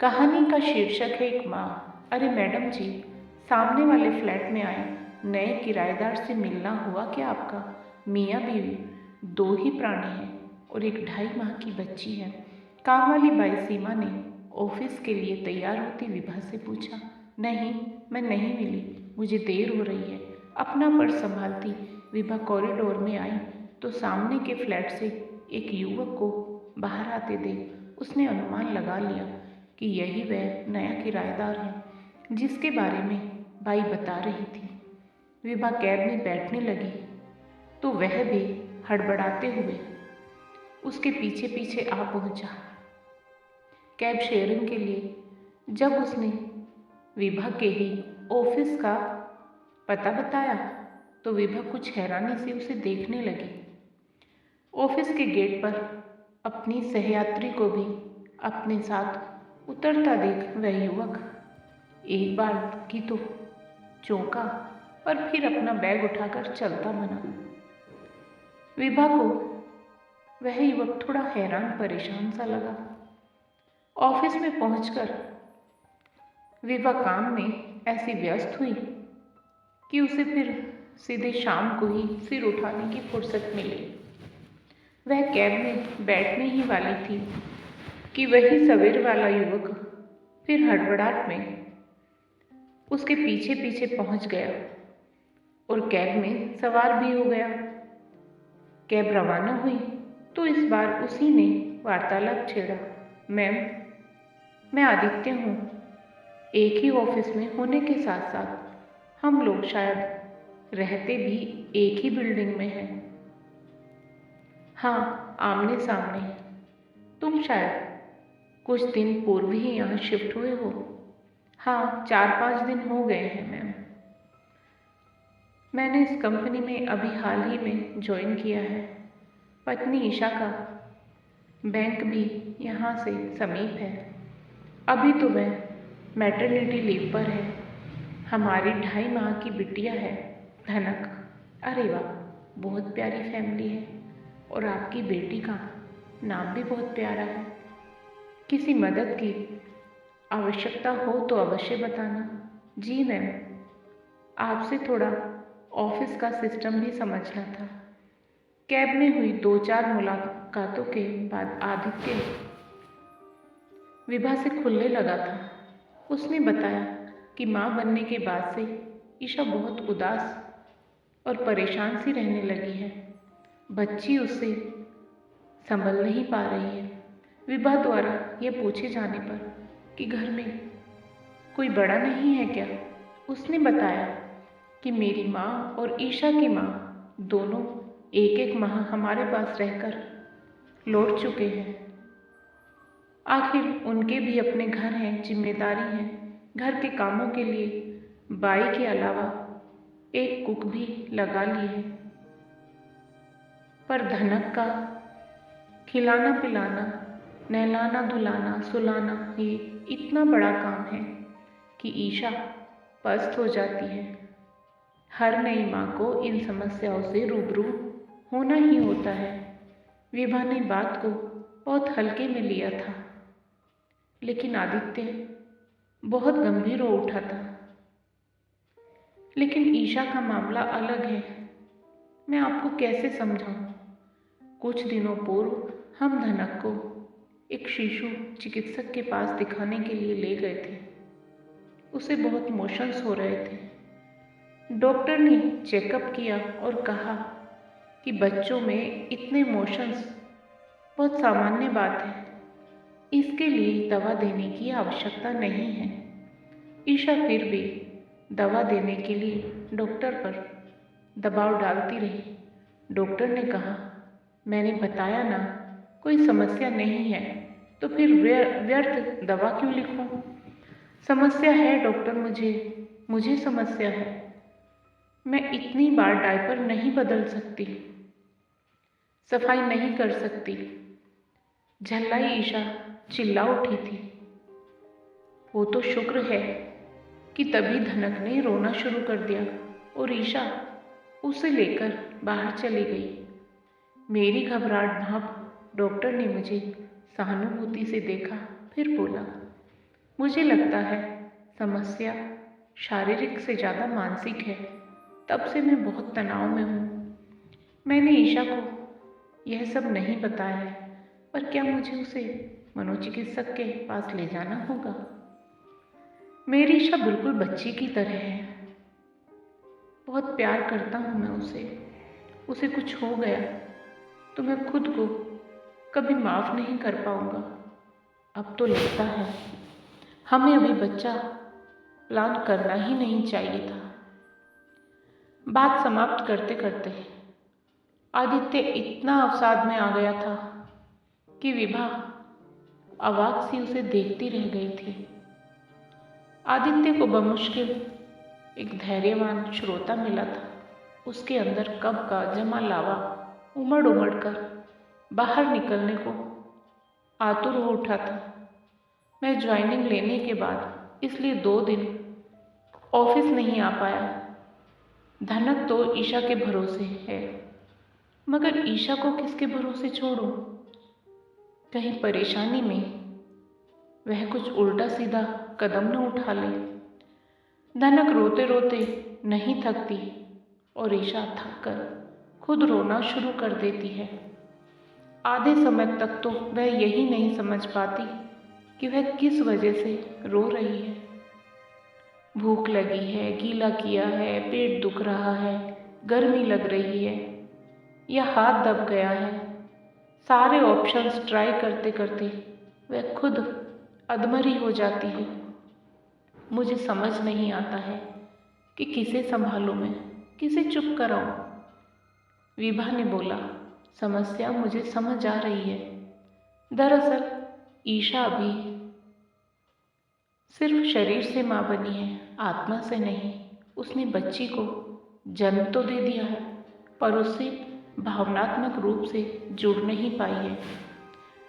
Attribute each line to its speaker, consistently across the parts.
Speaker 1: कहानी का शीर्षक है एक माँ। अरे मैडम जी, सामने वाले फ्लैट में आए नए किराएदार से मिलना हुआ क्या आपका? मियाँ बीवी दो ही प्राणी हैं और एक 2.5 माह की बच्ची है। काम वाली बाई सीमा ने ऑफिस के लिए तैयार होती विभा से पूछा। नहीं, मैं नहीं मिली, मुझे देर हो रही है। अपना पर्स संभालती विभा कॉरिडोर में आई तो सामने के फ्लैट से एक युवक को बाहर आते देख उसने अनुमान लगा लिया कि यही वह नया किराएदार है जिसके बारे में बाई बता रही थी। विभा कैब में बैठने लगी तो वह भी हड़बड़ाते हुए उसके पीछे पीछे आ पहुंचा। कैब शेयरिंग के लिए जब उसने विभा के ही ऑफिस का पता बताया तो विभा कुछ हैरानी से उसे देखने लगी। ऑफिस के गेट पर अपनी सहयात्री को भी अपने साथ उतरता देख वह युवक एक बार की तो चौंका पर फिर अपना बैग उठाकर चलता बना। विभा को वह युवक थोड़ा हैरान परेशान सा लगा। ऑफिस में पहुंचकर विभा काम में ऐसी व्यस्त हुई कि उसे फिर सीधे शाम को ही सिर उठाने की फुर्सत मिली। वह कैब में बैठने ही वाली थी कि वही सवेर वाला युवक फिर हड़बड़ाहट में उसके पीछे पीछे पहुंच गया और कैब में सवार भी हो गया। कैब रवाना हुई तो इस बार उसी ने वार्तालाप छेड़ा। मैम, मैं आदित्य हूँ। एक ही ऑफिस में होने के साथ साथ हम लोग शायद रहते भी एक ही बिल्डिंग में हैं। हाँ, आमने सामने। तुम शायद कुछ दिन पूर्व ही यहाँ शिफ्ट हुए हो। हाँ, 4-5 दिन हो गए हैं मैम। मैंने इस कंपनी में अभी हाल ही में ज्वाइन किया है। पत्नी ईशा का बैंक भी यहाँ से समीप है। अभी तो वह मैटरनिटी लीव पर है। हमारी 2.5 माह की बिटिया है धनक। अरे वाह, बहुत प्यारी फैमिली है और आपकी बेटी का नाम भी बहुत प्यारा है। किसी मदद की आवश्यकता हो तो अवश्य बताना। जी मैम, आपसे थोड़ा ऑफिस का सिस्टम भी समझना था। कैब में हुई 2-4 मुलाकातों के बाद आदित्य विभा से खुलने लगा था। उसने बताया कि माँ बनने के बाद से ईशा बहुत उदास और परेशान सी रहने लगी है। बच्ची उससे संभल नहीं पा रही है। विभा द्वारा यह पूछे जाने पर कि घर में कोई बड़ा नहीं है क्या, उसने बताया कि मेरी माँ और ईशा की माँ दोनों 1-1 माह हमारे पास रहकर लौट चुके हैं। आखिर उनके भी अपने घर हैं, जिम्मेदारी हैं। घर के कामों के लिए बाई के अलावा एक कुक भी लगा ली है। पर धनक का खिलाना पिलाना, नहलाना धुलाना सुलाना ये इतना बड़ा काम है कि ईशा पस्त हो जाती है। हर नई माँ को इन समस्याओं से रूबरू होना ही होता है। विभा ने बात को बहुत हल्के में लिया था, लेकिन आदित्य बहुत गंभीर हो उठा था। लेकिन ईशा का मामला अलग है। मैं आपको कैसे समझाऊं? कुछ दिनों पूर्व हम धनक को एक शिशु चिकित्सक के पास दिखाने के लिए ले गए थे। उसे बहुत मोशंस हो रहे थे। डॉक्टर ने चेकअप किया और कहा कि बच्चों में इतने मोशंस बहुत सामान्य बात है। इसके लिए दवा देने की आवश्यकता नहीं है। ईशा फिर भी दवा देने के लिए डॉक्टर पर दबाव डालती रही। डॉक्टर ने कहा, मैंने बताया ना, कोई समस्या नहीं है तो फिर व्यर्थ दवा क्यों लिखूं? समस्या है डॉक्टर, मुझे समस्या है। मैं इतनी बार डायपर नहीं बदल सकती, सफाई नहीं कर सकती। झल्लाई ईशा चिल्ला उठी थी। वो तो शुक्र है कि तभी धनक ने रोना शुरू कर दिया और ईशा उसे लेकर बाहर चली गई। मेरी घबराहट भाप डॉक्टर ने मुझे सहानुभूति से देखा, फिर बोला, मुझे लगता है समस्या शारीरिक से ज़्यादा मानसिक है। तब से मैं बहुत तनाव में हूँ। मैंने ईशा को यह सब नहीं बताया है, पर क्या मुझे उसे मनोचिकित्सक के पास ले जाना होगा? मेरी ईशा बिल्कुल बच्ची की तरह है। बहुत प्यार करता हूँ मैं उसे। उसे कुछ हो गया तो मैं खुद को कभी माफ़ नहीं कर पाऊँगा। अब तो लगता है हमें अभी बच्चा प्लान करना ही नहीं चाहिए था। बात समाप्त करते करते आदित्य इतना अवसाद में आ गया था कि विभा अवाक सी उसे देखती रह गई थी। आदित्य को बमुश्किल एक धैर्यवान श्रोता मिला था। उसके अंदर कब का जमा लावा उमड़ उमड़ कर बाहर निकलने को आतुर हो उठा था। मैं ज्वाइनिंग लेने के बाद इसलिए 2 दिन ऑफिस नहीं आ पाया। धनक तो ईशा के भरोसे है, मगर ईशा को किसके भरोसे छोड़ूं? कहीं परेशानी में वह कुछ उल्टा सीधा कदम न उठा ले। धनक रोते रोते नहीं थकती और ईशा थक कर खुद रोना शुरू कर देती है। आधे समय तक तो वह यही नहीं समझ पाती कि वह किस वजह से रो रही है। भूख लगी है, गीला किया है, पेट दुख रहा है, गर्मी लग रही है या हाथ दब गया है। सारे ऑप्शंस ट्राई करते करते वह खुद अधमरी हो जाती है। मुझे समझ नहीं आता है कि किसे संभालूं मैं, किसे चुप कराऊं। विभा ने बोला, समस्या मुझे समझ आ रही है। दरअसल ईशा अभी सिर्फ शरीर से माँ बनी है, आत्मा से नहीं। उसने बच्ची को जन्म तो दे दिया है, पर उससे भावनात्मक रूप से जुड़ नहीं पाई है।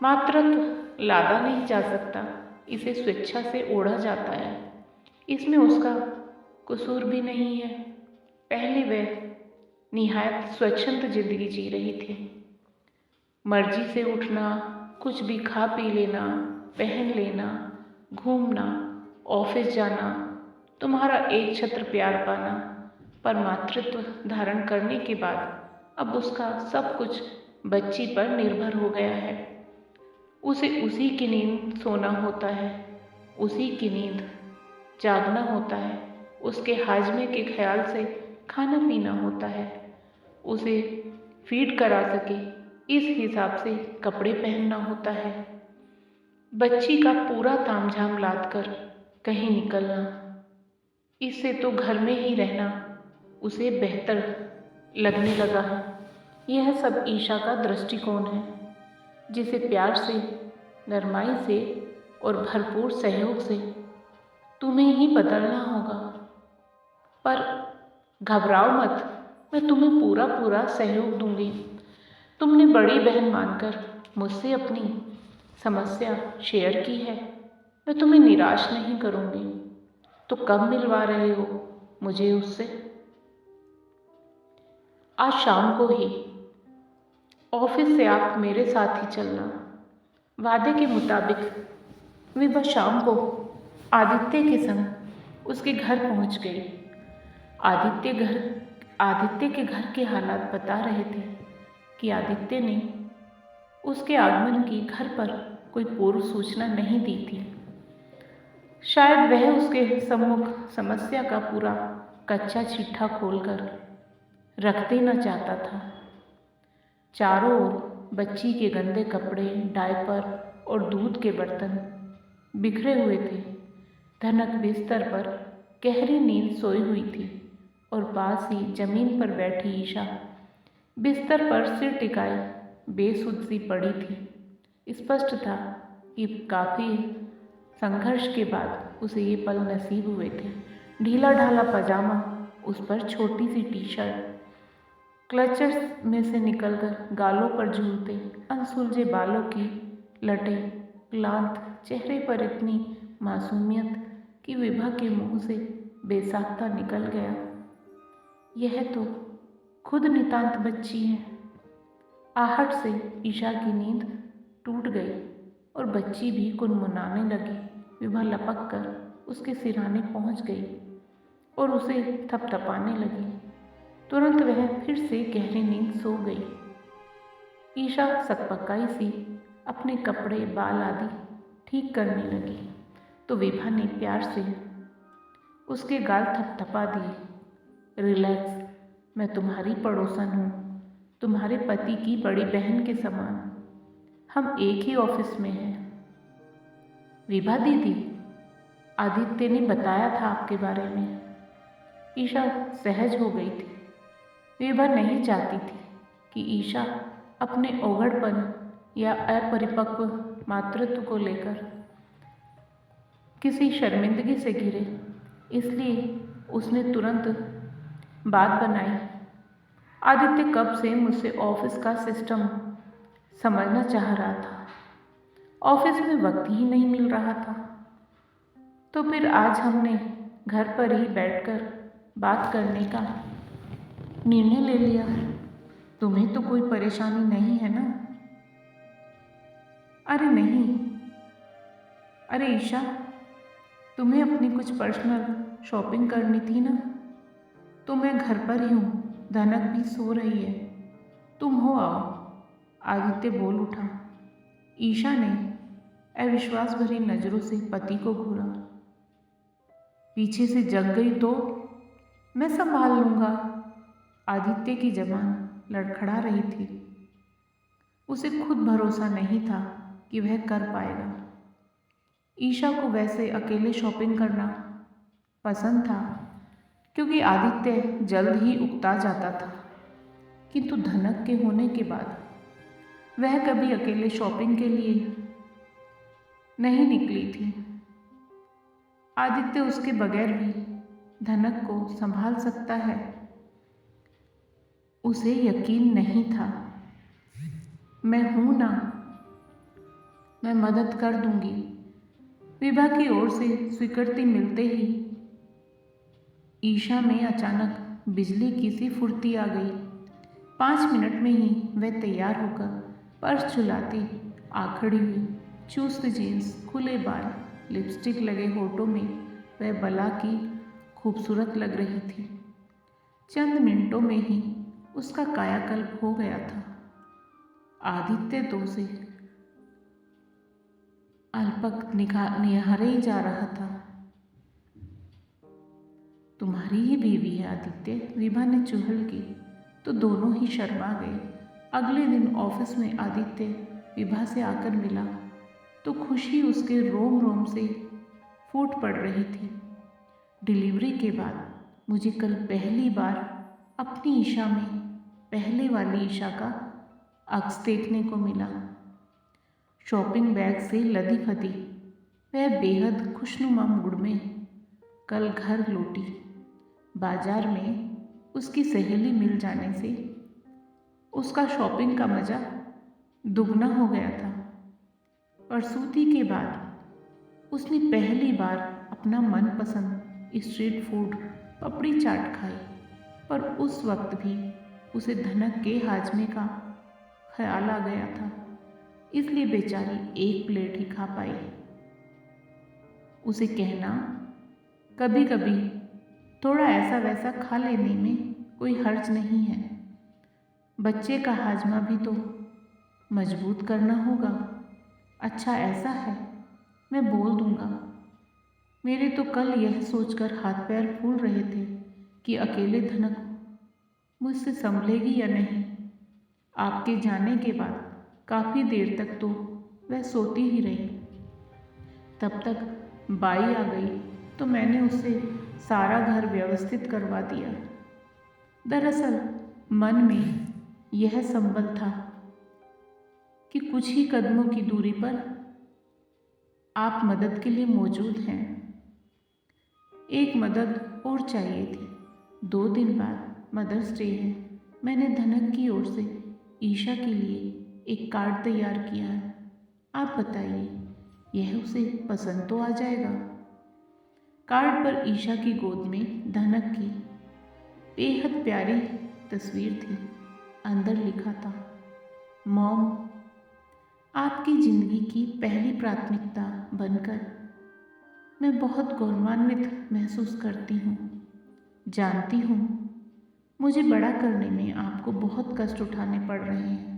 Speaker 1: मातृत्व लादा नहीं जा सकता, इसे स्वेच्छा से ओढ़ा जाता है। इसमें उसका कसूर भी नहीं है। पहले वह निहायत स्वच्छंद जिंदगी जी रही थी। मर्जी से उठना, कुछ भी खा पी लेना, पहन लेना, घूमना, ऑफिस जाना, तुम्हारा एक छत्र प्यार पाना। पर मातृत्व धारण करने के बाद अब उसका सब कुछ बच्ची पर निर्भर हो गया है। उसे उसी की नींद सोना होता है, उसी की नींद जागना होता है, उसके हाजमे के ख्याल से खाना पीना होता है, उसे फीड करा सके इस हिसाब से कपड़े पहनना होता है। बच्ची का पूरा तामझाम लाद कर कहीं निकलना, इससे तो घर में ही रहना उसे बेहतर लगने लगा है। यह सब ईशा का दृष्टिकोण है, जिसे प्यार से, नरमाई से और भरपूर सहयोग से तुम्हें ही बदलना होगा। पर घबराओ मत, मैं तुम्हें पूरा पूरा सहयोग दूंगी। तुमने बड़ी बहन मानकर मुझसे अपनी समस्या शेयर की है, मैं तुम्हें निराश नहीं करूंगी। तो कब मिलवा रहे हो मुझे उससे? आज शाम को ही। ऑफिस से आप मेरे साथ ही चलना। वादे के मुताबिक विभा शाम को आदित्य के संग उसके घर पहुंच गई। आदित्य के घर के हालात बता रहे थे कि आदित्य ने उसके आगमन की घर पर कोई पूर्व सूचना नहीं दी थी। शायद वह उसके सम्मुख समस्या का पूरा कच्चा चिट्ठा खोलकर रख देना चाहता था। चारों ओर बच्ची के गंदे कपड़े, डायपर और दूध के बर्तन बिखरे हुए थे। धनक बिस्तर पर गहरी नींद सोई हुई थी और पास ही जमीन पर बैठी ईशा बिस्तर पर सिर टिकाए बेसुध सी पड़ी थी। स्पष्ट था कि काफ़ी संघर्ष के बाद उसे ये पल नसीब हुए थे। ढीला ढाला पजामा, उस पर छोटी सी टी शर्ट, क्लचर्स में से निकलकर गालों पर झूलते अनसुलझे बालों की लटें, क्लांत चेहरे पर इतनी मासूमियत कि विभा के मुंह से बेसाख्ता निकल गया, यह तो खुद नितांत बच्ची है। आहट से ईशा की नींद टूट गई और बच्ची भी गुनगुनाने लगी। विभा लपक कर उसके सिरहाने पहुंच गई और उसे थपथपाने लगी। तुरंत वह फिर से गहरी नींद सो गई। ईशा सकपकाई सी अपने कपड़े बाल आदि ठीक करने लगी तो विभा ने प्यार से उसके गाल थपथपा दिए। रिलैक्स, मैं तुम्हारी पड़ोसन हूँ, तुम्हारे पति की बड़ी बहन के समान। हम एक ही ऑफिस में हैं। विभा दीदी, आदित्य ने बताया था आपके बारे में। ईशा सहज हो गई थी। विभा नहीं चाहती थी कि ईशा अपने ओगड़पन या अपरिपक्व मातृत्व को लेकर किसी शर्मिंदगी से घिरे, इसलिए उसने तुरंत बात बनाई। आदित्य कब से मुझसे ऑफिस का सिस्टम समझना चाह रहा था। ऑफिस में वक्त ही नहीं मिल रहा था, तो फिर आज हमने घर पर ही बैठकर बात करने का निर्णय ले लिया। तुम्हें तो कोई परेशानी नहीं है ना? अरे नहीं। अरे ईशा, तुम्हें अपनी कुछ पर्सनल शॉपिंग करनी थी ना, तो मैं घर पर ही हूँ। धनक भी सो रही है, तुम हो आओ। आदित्य बोल उठा। ईशा ने अविश्वास भरी नजरों से पति को घूरा। पीछे से जग गई तो मैं संभाल लूँगा। आदित्य की जबान लड़खड़ा रही थी। उसे खुद भरोसा नहीं था कि वह कर पाएगा। ईशा को वैसे अकेले शॉपिंग करना पसंद था, क्योंकि आदित्य जल्द ही उकता जाता था, किंतु धनक के होने के बाद वह कभी अकेले शॉपिंग के लिए नहीं निकली थी। आदित्य उसके बगैर भी धनक को संभाल सकता है, उसे यकीन नहीं था। मैं हूं ना, मैं मदद कर दूंगी। विभा की ओर से स्वीकृति मिलते ही ईशा में अचानक बिजली की सी फुर्ती आ गई। 5 मिनट में ही वह तैयार होकर पर्स झुलाती आ खड़ी हुई। चुस्त जीन्स, खुले बाल, लिपस्टिक लगे होठों में वह बला की खूबसूरत लग रही थी। चंद मिनटों में ही उसका कायाकल्प हो गया था। आदित्य तो उसे अल्पक निहारे ही जा रहा था। तुम्हारी ही बीवी है आदित्य, विभा ने चुहल की तो दोनों ही शर्मा गए। अगले दिन ऑफिस में आदित्य विभा से आकर मिला तो खुशी उसके रोम रोम से फूट पड़ रही थी। डिलीवरी के बाद मुझे कल पहली बार अपनी ईशा में पहले वाली ईशा का अक्स देखने को मिला। शॉपिंग बैग से लदी फदी वह बेहद खुशनुमा मूड में कल घर लौटी। बाजार में उसकी सहेली मिल जाने से उसका शॉपिंग का मज़ा दुगना हो गया था। प्रसूति के बाद उसने पहली बार अपना मनपसंद स्ट्रीट फूड पपड़ी चाट खाई, पर उस वक्त भी उसे धनक के हाजमे का ख्याल आ गया था, इसलिए बेचारी एक प्लेट ही खा पाई। उसे कहना कभी कभी थोड़ा ऐसा वैसा खा लेने में कोई हर्ज नहीं है। बच्चे का हाजमा भी तो मजबूत करना होगा। अच्छा ऐसा है, मैं बोल दूंगा। मेरे तो कल यह सोचकर हाथ पैर फूल रहे थे कि अकेले धनक मुझसे संभलेगी या नहीं। आपके जाने के बाद काफ़ी देर तक तो वह सोती ही रही। तब तक बाई आ गई तो मैंने उसे सारा घर व्यवस्थित करवा दिया। दरअसल मन में यह संबल था कि कुछ ही कदमों की दूरी पर आप मदद के लिए मौजूद हैं। एक मदद और चाहिए थी। 2 दिन बाद मदर्स डे है। मैंने धनक की ओर से ईशा के लिए एक कार्ड तैयार किया है। आप बताइए, यह उसे पसंद तो आ जाएगा। कार्ड पर ईशा की गोद में धनक की बेहद प्यारी तस्वीर थी। अंदर लिखा था, मॉम, आपकी ज़िंदगी की पहली प्राथमिकता बनकर मैं बहुत गौरवान्वित महसूस करती हूँ। जानती हूँ मुझे बड़ा करने में आपको बहुत कष्ट उठाने पड़ रहे हैं,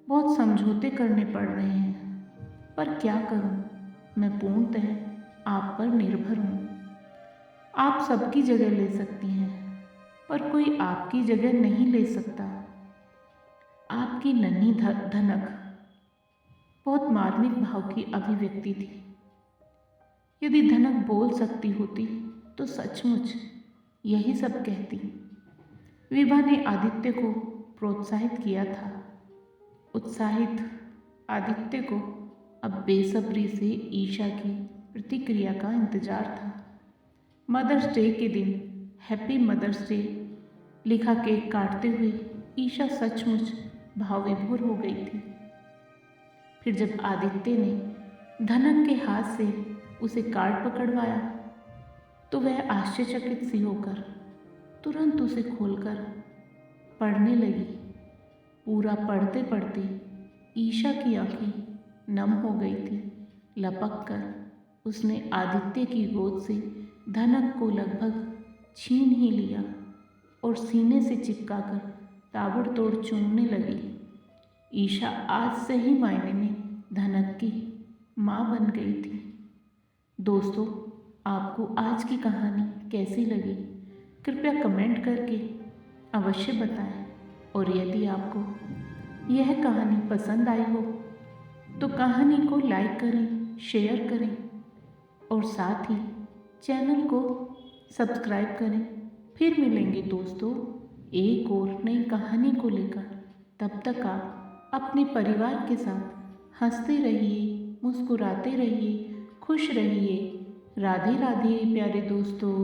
Speaker 1: बहुत समझौते करने पड़ रहे हैं, पर क्या करूँ, मैं पूर्णतः आप पर निर्भर हूँ। आप सबकी जगह ले सकती हैं, पर कोई आपकी जगह नहीं ले सकता। आपकी नन्ही धनक बहुत मार्मिक भाव की अभिव्यक्ति थी। यदि धनक बोल सकती होती तो सचमुच यही सब कहती। विभा ने आदित्य को प्रोत्साहित किया था। उत्साहित आदित्य को अब बेसब्री से ईशा की प्रतिक्रिया का इंतजार था। मदर्स डे के दिन हैप्पी मदर्स डे लिखा केक काटते हुए ईशा सचमुच भावविभोर हो गई थी। फिर जब आदित्य ने धनक के हाथ से उसे कार्ड पकड़वाया तो वह आश्चर्यचकित सी होकर तुरंत उसे खोलकर पढ़ने लगी। पूरा पढ़ते पढ़ते ईशा की आंखें नम हो गई थी। लपक कर उसने आदित्य की गोद से धनक को लगभग छीन ही लिया और सीने से चिपकाकर ताबड़तोड़ चूमने लगी। ईशा आज सही मायने में धनक की माँ बन गई थी। दोस्तों, आपको आज की कहानी कैसी लगी कृपया कमेंट करके अवश्य बताएं। और यदि आपको यह कहानी पसंद आई हो तो कहानी को लाइक करें, शेयर करें और साथ ही चैनल को सब्सक्राइब करें। फिर मिलेंगे दोस्तों एक और नई कहानी को लेकर। तब तक आप अपने परिवार के साथ हंसते रहिए, मुस्कुराते रहिए, खुश रहिए। राधे राधे प्यारे दोस्तों।